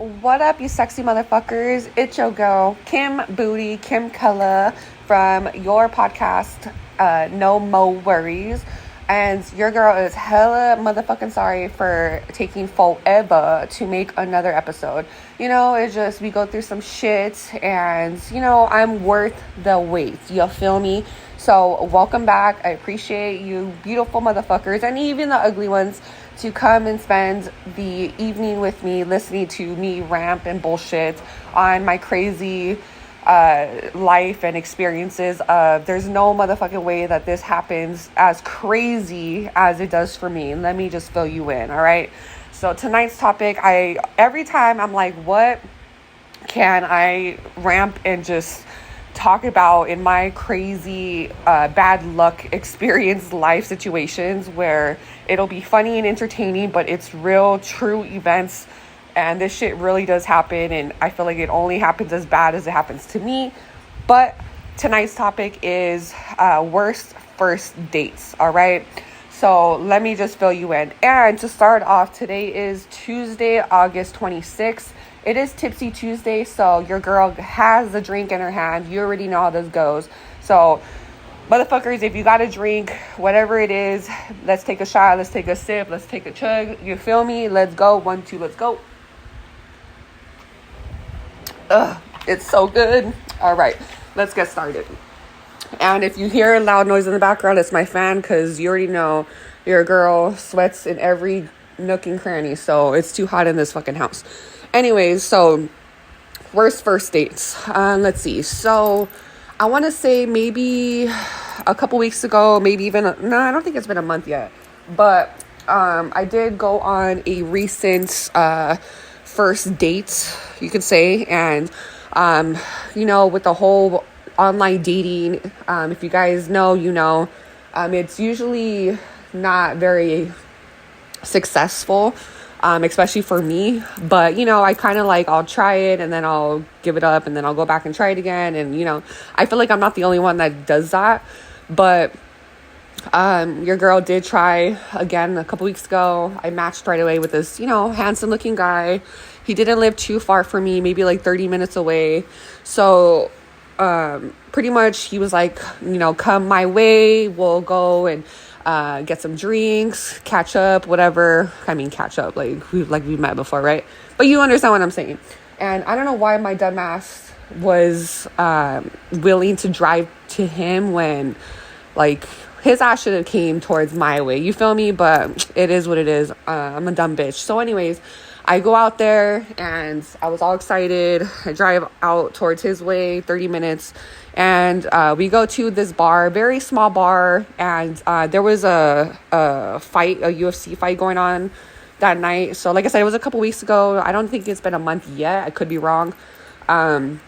What up, you sexy motherfuckers? It's your girl, Kim Booty, Kim Color, from your podcast, No Mo Worries. And your girl is hella motherfucking sorry for taking forever to make another episode. It's just we go through some shit and, I'm worth the wait. You feel me? So welcome back. I appreciate you beautiful motherfuckers and even the ugly ones to come and spend the evening with me listening to me rant and bullshit on my crazy life and experiences. There's no motherfucking way that this happens as crazy as it does for me. Let me just fill you in, all right? So tonight's topic, every time I'm like, what can I ramp and just talk about in my crazy bad luck experience life situations where it'll be funny and entertaining, but it's real true events, and this shit really does happen, and I feel like it only happens as bad as it happens to me. But tonight's topic is worst first dates. All right, so let me just fill you in. And to start off, today is Tuesday, August 26th. It is Tipsy Tuesday, so your girl has a drink in her hand. You already know how this goes. So, motherfuckers, if you got a drink, whatever it is, let's take a shot, let's take a sip, let's take a chug. You feel me? Let's go. 1, 2, let's go. It's so good. All right, let's get started. And if you hear a loud noise in the background, it's my fan, because you already know your girl sweats in every nook and cranny, so it's too hot in this fucking house. Anyways, so worst first dates. Let's see. So I want to say maybe a couple weeks ago, maybe even, no, I don't think it's been a month yet. But I did go on a recent first date, you could say. And, with the whole online dating, if you guys know, it's usually not very successful. Especially for me, but I kind of I'll try it and then I'll give it up and then I'll go back and try it again, and I feel like I'm not the only one that does that. But your girl did try again a couple weeks ago. I matched right away with this handsome looking guy. He didn't live too far from me, maybe 30 minutes away. So pretty much he was like, come my way, we'll go and get some drinks, catch up, whatever. I mean, catch up, we've met before, right? But you understand what I'm saying. And I don't know why my dumbass was willing to drive to him when his ass should have came towards my way. You feel me? But it is what it is. I'm a dumb bitch. So anyways, I go out there and I was all excited. I drive out towards his way, 30 minutes. And we go to this bar, very small bar. And there was a fight, a UFC fight going on that night. So like I said, it was a couple weeks ago. I don't think it's been a month yet. I could be wrong. And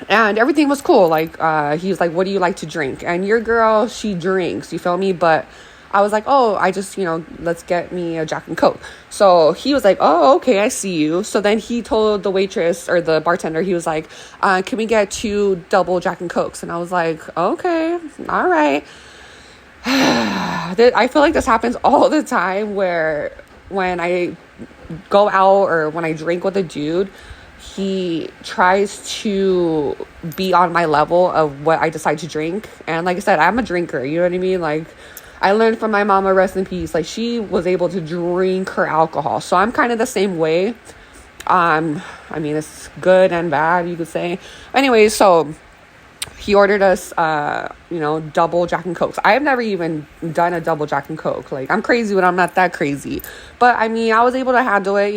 everything was cool. He was like, what do you like to drink? And your girl, she drinks, you feel me? But I was like, oh, I just, let's get me a Jack and Coke. So he was like, oh, okay, I see you. So then he told the waitress or the bartender, he was like, can we get 2 double Jack and Cokes? And I was like, okay, all right. I feel like this happens all the time, where when I go out or when I drink with a dude, he tries to be on my level of what I decide to drink. And like I said, I'm a drinker, you know what I mean? I learned from my mama, rest in peace. She was able to drink her alcohol. So I'm kind of the same way. I mean, it's good and bad, you could say. Anyways, so he ordered us, double Jack and Cokes. I have never even done a double Jack and Coke. I'm crazy, but I'm not that crazy. But I mean, I was able to handle it.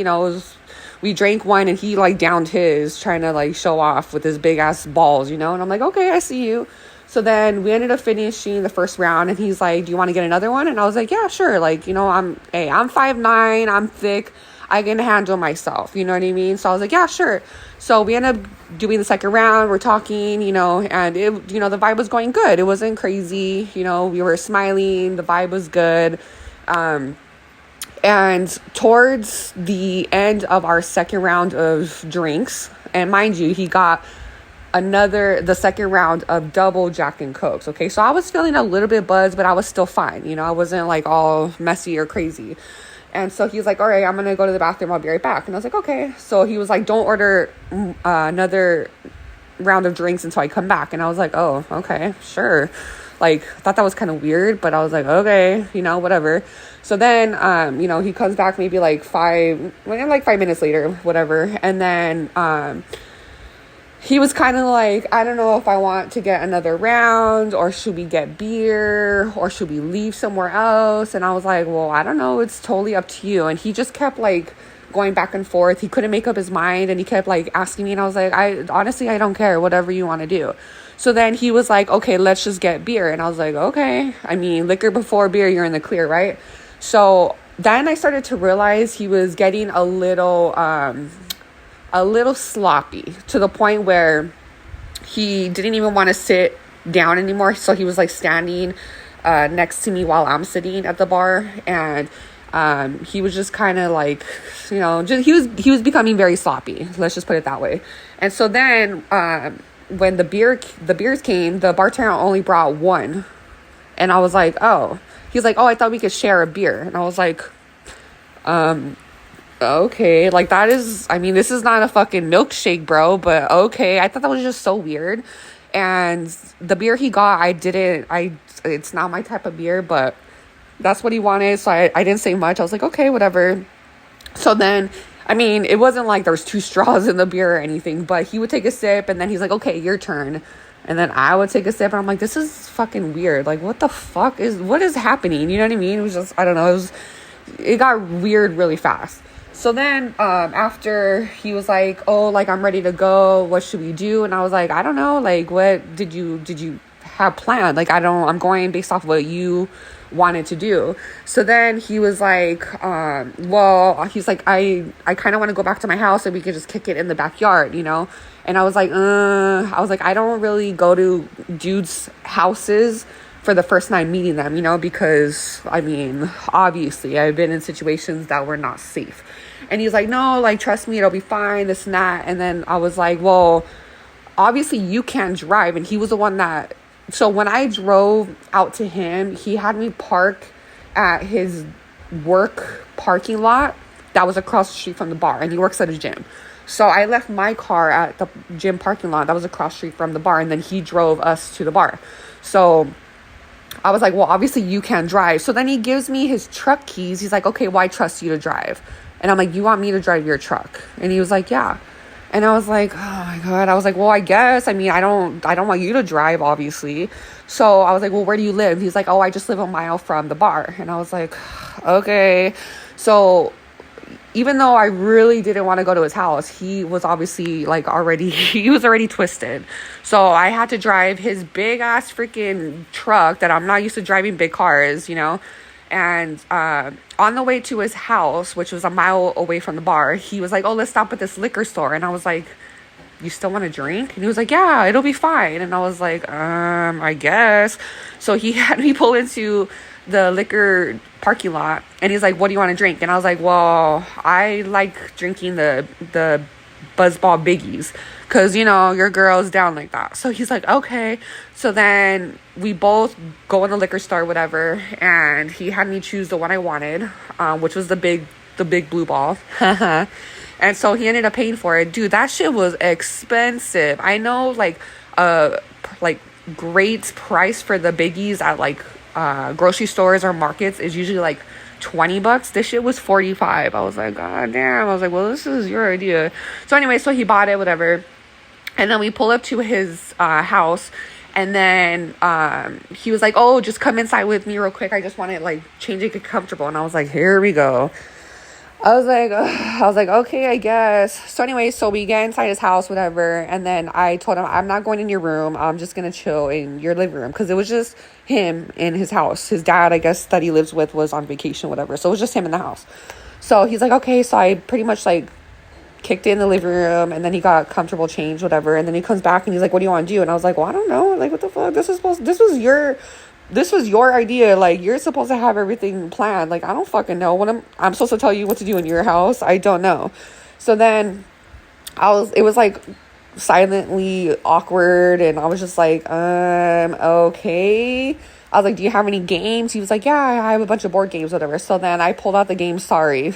We drank one and he downed his, trying to show off with his big ass balls, and I'm like, okay, I see you. So then we ended up finishing the first round, and he's like, do you want to get another one? And I was like, yeah, sure. I'm 5'9", I'm thick, I can handle myself, you know what I mean? So I was like, yeah, sure. So we ended up doing the second round, we're talking, and it, the vibe was going good. It wasn't crazy, we were smiling, the vibe was good. And towards the end of our second round of drinks, and mind you, he got the second round of double Jack and Cokes. Okay, so I was feeling a little bit buzzed, but I was still fine. I wasn't all messy or crazy. And so he's like, all right, I'm going to go to the bathroom. I'll be right back. And I was like, okay. So he was like, don't order another round of drinks until I come back. And I was like, oh, okay, sure. Like, I thought that was kind of weird, but I was like, okay, you know, whatever. So then, you know, he comes back maybe like 5 minutes later, whatever. And then, he was kind of like, I don't know if I want to get another round, or should we get beer, or should we leave somewhere else? And I was like, well, I don't know. It's totally up to you. And he just kept like going back and forth. He couldn't make up his mind, and he kept like asking me, and I was like, I don't care, whatever you want to do. So then he was like, okay, let's just get beer. And I was like, okay. I mean, liquor before beer, you're in the clear, right? So then I started to realize he was getting a little sloppy, to the point where he didn't even want to sit down anymore. So he was like standing next to me while I'm sitting at the bar, and he was just kind of like, you know, he was becoming very sloppy. Let's just put it that way. And so then when the beers came, the bartender only brought one, and I was like, oh. He's like, oh, I thought we could share a beer, and I was like, okay, like that is, I mean, this is not a fucking milkshake, bro, but okay. I thought that was just so weird. And the beer he got, it's not my type of beer, but that's what he wanted. So I didn't say much. I was like, okay, whatever. So then, I mean, it wasn't like there was 2 straws in the beer or anything, but he would take a sip, and then he's like, okay, your turn. And then I would take a sip, and I'm like, this is fucking weird. Like, what is happening? You know what I mean? It was just, I don't know. It got weird really fast. So then, after he was like, oh, like, I'm ready to go. What should we do? And I was like, I don't know. Like, what did you have planned? Like, I'm going based off what you wanted to do. So then he was like, well, he's like, I kind of want to go back to my house, and we could just kick it in the backyard, you know? And I was like, I don't really go to dudes' houses for the first night meeting them, you know, because, I mean, obviously I've been in situations that were not safe. And he's like, no, like, trust me, it'll be fine, this and that. And then I was like, well, obviously you can't drive. And he was the one that, so when I drove out to him, he had me park at his work parking lot that was across the street from the bar, and he works at a gym. So I left my car at the gym parking lot that was across the street from the bar, and then he drove us to the bar. So I was like, well, obviously you can't drive. So then he gives me his truck keys. He's like, okay, well, I trust you to drive. And I'm like, you want me to drive your truck? And he was like, yeah. And I was like, oh my God. I was like, well, I guess. I mean, I don't want you to drive, obviously. So I was like, well, where do you live? He's like, oh, I just live a mile from the bar. And I was like, okay. So even though I really didn't want to go to his house, he was obviously like he was already twisted. So I had to drive his big ass freaking truck that I'm not used to driving big cars, you know. And on the way to his house, which was a mile away from the bar, he was like, oh, let's stop at this liquor store. And I was like, you still want to drink? And he was like, yeah, it'll be fine. And I was like, I guess. So he had me pull into the liquor parking lot, and he's like, what do you want to drink? And I was like, well, I like drinking the Buzzball Biggies, because, you know, your girl's down like that. So he's like, okay. So then we both go in the liquor store, whatever, and he had me choose the one I wanted, which was the big blue ball. And so he ended up paying for it. Dude, that shit was expensive. I know, like great price for the biggies at like grocery stores or markets is usually like $20. This shit was $45. I was like, God damn. I was like, well, this is your idea. So anyway, so he bought it, whatever. And then we pull up to his house, and then he was like, oh, just come inside with me real quick. I just want to like change it, get comfortable. And I was like, here we go. I was like, okay, I guess. So anyway, so we get inside his house, whatever. And then I told him, I'm not going in your room. I'm just going to chill in your living room. Because it was just him in his house. His dad, I guess, that he lives with was on vacation, whatever. So it was just him in the house. So he's like, okay. So I pretty much like kicked in the living room. And then he got comfortable, changed, whatever. And then he comes back and he's like, what do you want to do? And I was like, well, I don't know. Like, what the fuck? This was your idea. Like, you're supposed to have everything planned. Like, I don't fucking know what I'm supposed to tell you what to do in your house. I don't know. So then it was like silently awkward, and I was just like, okay. I I was like, do you have any games? He was like, yeah, I have a bunch of board games, whatever. So then I pulled out the game Sorry.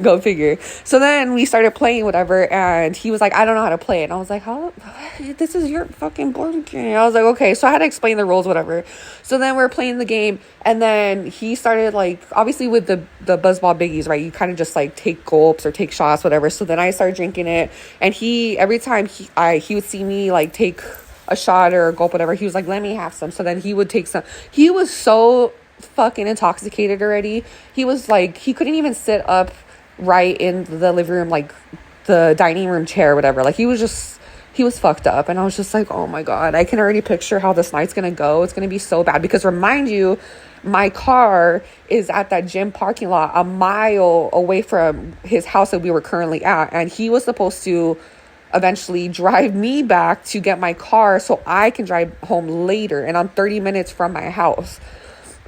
Go figure. So then we started playing whatever, and he was like, I don't know how to play it. And I was like, how? This is your fucking board game. I was like, okay. So I had to explain the rules, whatever. So then we're playing the game, and then he started, like, obviously with the BuzzBall Biggies, right? You kind of just like take gulps or take shots, whatever. So then I started drinking it, and he, every time he would see me like take a shot or a gulp, whatever, he was like, let me have some. So then he would take some. He was so fucking intoxicated already. He was like, he couldn't even sit up right in the living room, like the dining room chair, whatever. Like he was fucked up. And I was just like, oh my God, I can already picture how this night's gonna go. It's gonna be so bad, because remind you, my car is at that gym parking lot a mile away from his house that we were currently at, and he was supposed to eventually drive me back to get my car so I can drive home later, and I'm 30 minutes from my house.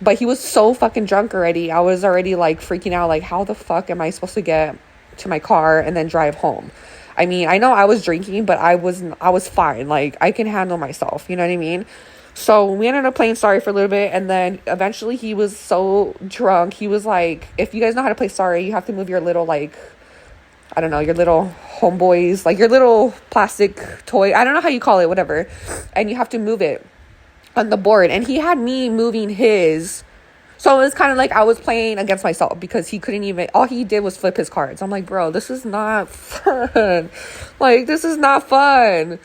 But he was so fucking drunk already. I was already like freaking out, like, how the fuck am I supposed to get to my car and then drive home? I mean, I know I was drinking, but I was fine. Like, I can handle myself, you know what I mean? So we ended up playing Sorry for a little bit, and then eventually he was so drunk, he was like, if you guys know how to play Sorry, you have to move your little, like, I don't know, your little homeboys, like your little plastic toy, I don't know how you call it, whatever, and you have to move it on the board. And he had me moving his, so it was kind of like I was playing against myself, because he couldn't even, all he did was flip his cards. I'm like, bro, this is not fun. Like, this is not fun.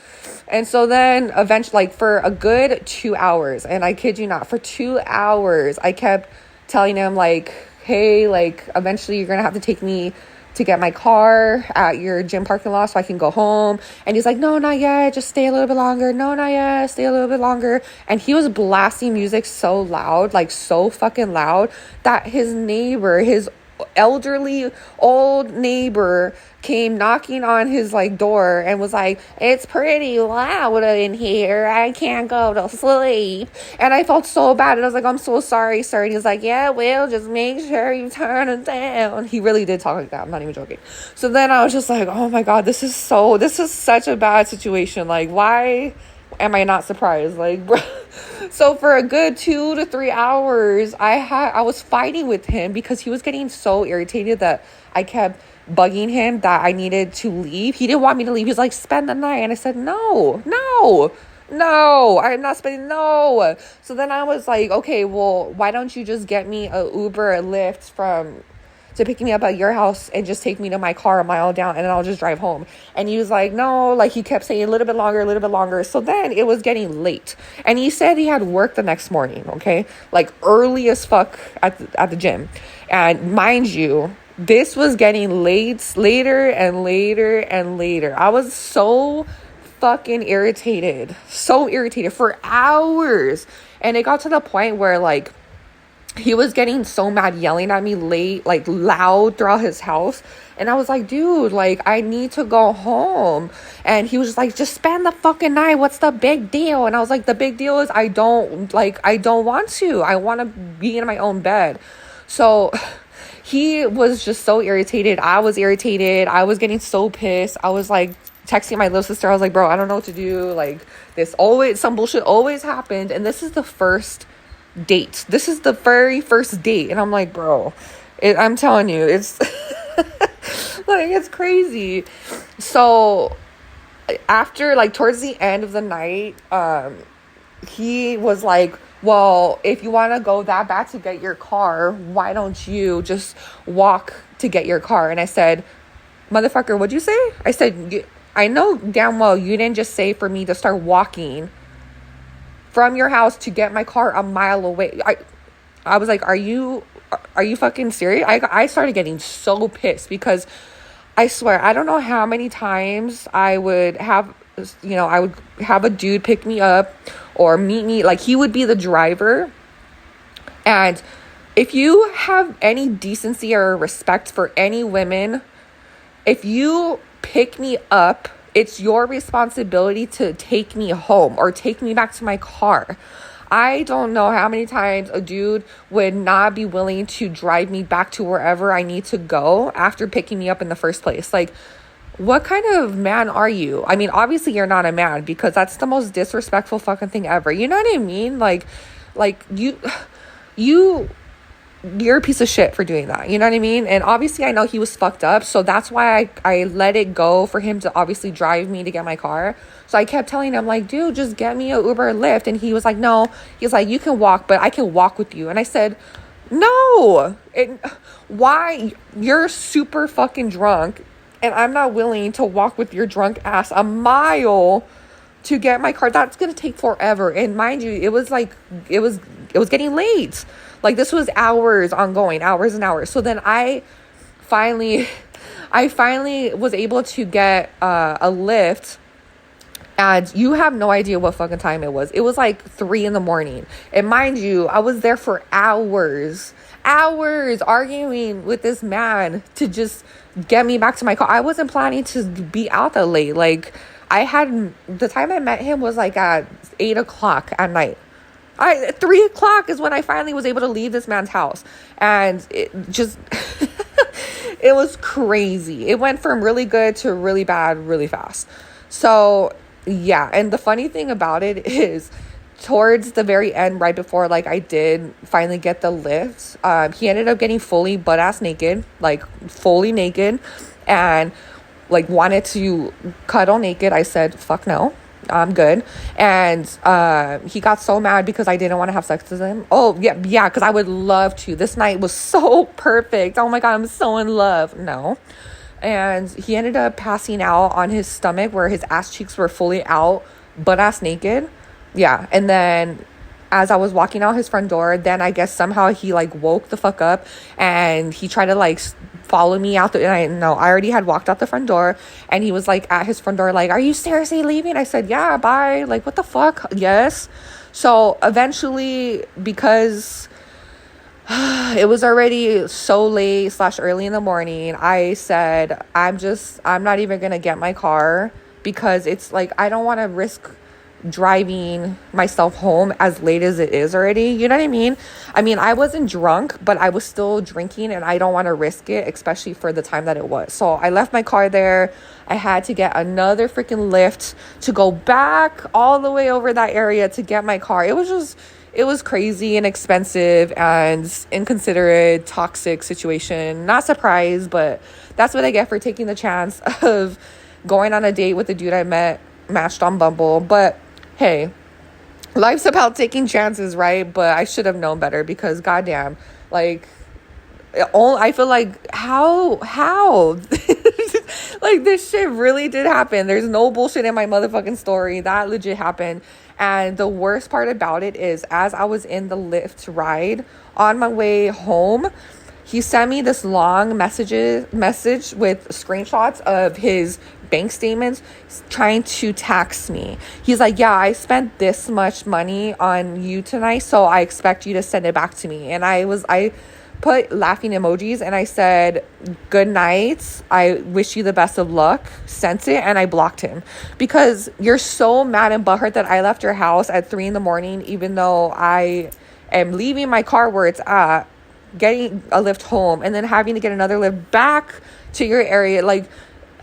And so then eventually, like, for a good 2 hours, and I kid you not, for 2 hours I kept telling him, like, hey, like, eventually you're gonna have to take me to get my car at your gym parking lot so I can go home. And he's like, no, not yet, just stay a little bit longer. No, not yet, stay a little bit longer. And he was blasting music so loud, like so fucking loud, that his neighbor, his elderly old neighbor, came knocking on his like door and was like, it's pretty loud in here, I can't go to sleep. And I felt so bad, and I was like, I'm so sorry, sir. And he's like, yeah, well, just make sure you turn it down. He really did talk like that, I'm not even joking. So then I was just like, oh my God, this is such a bad situation. Like, why am I not surprised? Like, bro. So for a good 2 to 3 hours, I was fighting with him, because he was getting so irritated that I kept bugging him that I needed to leave. He didn't want me to leave. He was like, spend the night. And I said, no, I'm not spending, no. So then I was like, okay, well, why don't you just get me a Uber, a Lyft to pick me up at your house and just take me to my car a mile down, and then I'll just drive home. And he was like, no, like he kept saying a little bit longer. So then it was getting late, and he said he had work the next morning, okay, like early as fuck at the gym. And mind you, this was getting later and later. I was so fucking irritated for hours. And it got to the point where, like, he was getting so mad, yelling at me like loud throughout his house. And I was like, dude, like, I need to go home. And he was just like, just spend the fucking night. What's the big deal? And I was like, the big deal is I don't want to. I want to be in my own bed. So he was just so irritated. I was irritated. I was getting so pissed. I was like texting my little sister. I was like, bro, I don't know what to do. Like, some bullshit always happened. And this is the first date. This is the very first date. And I'm like, bro, I'm telling you, it's like, it's crazy. So after, like, towards the end of the night, he was like, well, if you want to go that bad to get your car, why don't you just walk to get your car? And I said, motherfucker, what'd you say? I said, I know damn well you didn't just say for me to start walking from your house to get my car a mile away. I was like, are you fucking serious? I started getting so pissed, because I swear, I don't know how many times I would have a dude pick me up or meet me. Like, he would be the driver. And if you have any decency or respect for any women, if you pick me up, it's your responsibility to take me home or take me back to my car. I don't know how many times a dude would not be willing to drive me back to wherever I need to go after picking me up in the first place. Like, what kind of man are you? I mean, obviously you're not a man, because that's the most disrespectful fucking thing ever. You know what I mean? Like, Like, you you're a piece of shit for doing that. You know what I mean? And obviously I know he was fucked up. So that's why I let it go for him to obviously drive me to get my car. So I kept telling him, like, dude, just get me a Uber or Lyft. And he was like, no. He's like, you can walk, but I can walk with you. And I said, no. Why? You're super fucking drunk. And I'm not willing to walk with your drunk ass a mile to get my car. That's going to take forever. And mind you, it was getting late. Like, this was hours ongoing, hours and hours. So then I finally was able to get a Lyft. And you have no idea what fucking time it was. It was like 3 a.m. And mind you, I was there for hours arguing with this man to just get me back to my car. I wasn't planning to be out that late. Like, the time I met him was like at 8 o'clock at night. 3 o'clock is when I finally was able to leave this man's house. And it just, it was crazy. It went from really good to really bad really fast. So, yeah. And the funny thing about it is, towards the very end, right before, like, I did finally get the lift, he ended up getting fully butt-ass naked, like, fully naked, and, like, wanted to cuddle naked. I said, fuck no. I'm good. And he got so mad because I didn't want to have sex with him. Oh, yeah, because I would love to. This night was so perfect. Oh my God, I'm so in love. No. And he ended up passing out on his stomach where his ass cheeks were fully out, butt ass naked. Yeah. And then as I was walking out his front door, then I guess somehow he like woke the fuck up and he tried to like follow me out. And I already had walked out the front door, and he was like at his front door, like, are you seriously leaving? I said, yeah, bye. Like, what the fuck? Yes. So eventually, because it was already so late / early in the morning, I said, I'm not even going to get my car, because it's like, I don't want to risk driving myself home as late as it is already. You know what I mean? I mean, I wasn't drunk, but I was still drinking, and I don't want to risk it, especially for the time that it was. So I left my car there. I had to get another freaking Lyft to go back all the way over that area to get my car. It was crazy and expensive and inconsiderate, toxic situation. Not surprised, but that's what I get for taking the chance of going on a date with a dude I matched on Bumble. But hey, life's about taking chances, right? But I should have known better, because goddamn, like, I feel like how like, this shit really did happen. There's no bullshit in my motherfucking story. That legit happened. And the worst part about it is, as I was in the Lyft ride on my way home, he sent me this long message with screenshots of his bank statements trying to tax me. He's like, yeah, I spent this much money on you tonight, so I expect you to send it back to me. And I put laughing emojis, and I said, good night, I wish you the best of luck, sent it, and I blocked him. Because you're so mad and butthurt that I left your house at 3 a.m, even though I am leaving my car where it's at, getting a Lyft home, and then having to get another Lyft back to your area. Like,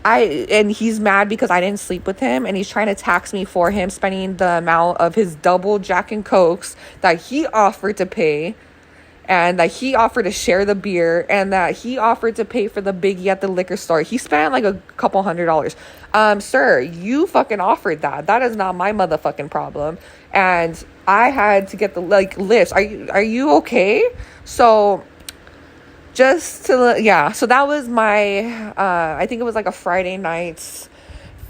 and he's mad because I didn't sleep with him, and he's trying to tax me for him spending the amount of his double Jack and Cokes that he offered to pay, and that he offered to share the beer, and that he offered to pay for the biggie at the liquor store. He spent like a couple $100. Sir, you fucking offered that. That is not my motherfucking problem. And I had to get the lifts. Are you okay? So so that was my I think it was like a Friday night's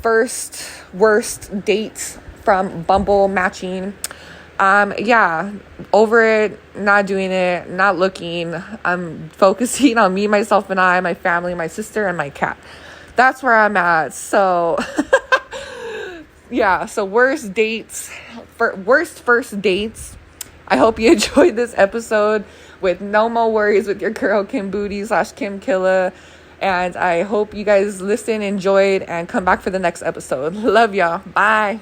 first worst date from Bumble matching. Over it, not doing it, not looking. I'm focusing on me, myself, and I, my family, my sister, and my cat. That's where I'm at. So so worst first dates. I hope you enjoyed this episode with no more worries with your girl Kim Booty / Kim Killa. And I hope you guys listen, enjoyed, and come back for the next episode. Love y'all. Bye.